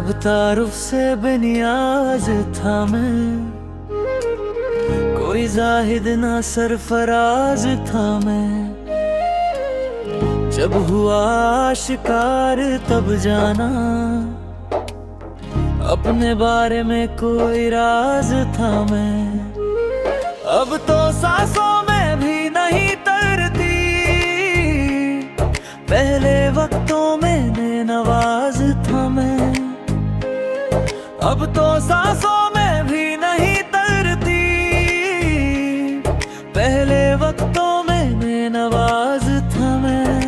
अब तारुफ से बेनियाज था मैं, कोई जाहिद ना सरफराज था मैं। जब हुआ शिकार तब जाना, अपने बारे में कोई राज था मैं। अब तो सांसों में भी नहीं तरती, पहले वक्तों में नवाज था मैं। अब तो सांसों में भी नहीं तरती, पहले वक्तों में नवाज था मैं।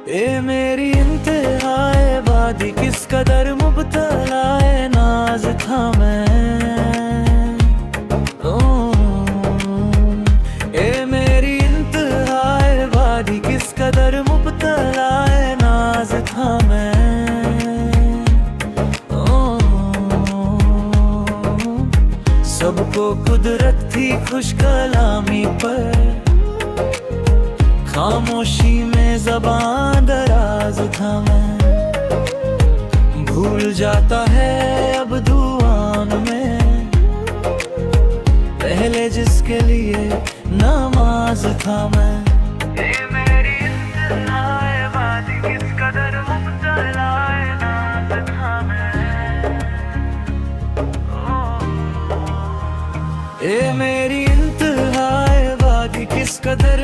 ये मेरी इंतहाए वादी किस कदर मुब्तलाए नाज था मैं। ये मेरी इंतहाए वादी किस कदर मुब्तलाए नाज था मैं। सबको कुदरत थी खुश कलामी पर, खामोशी में ज़बान दराज था मैं। भूल जाता है अब दुआन में, पहले जिसके लिए नमाज था मैं। ये मेरी इंतहाए वादी किस कदर मुब्तलाए नाज था मैं। ये मेरी इंतहाए वादी किस कदर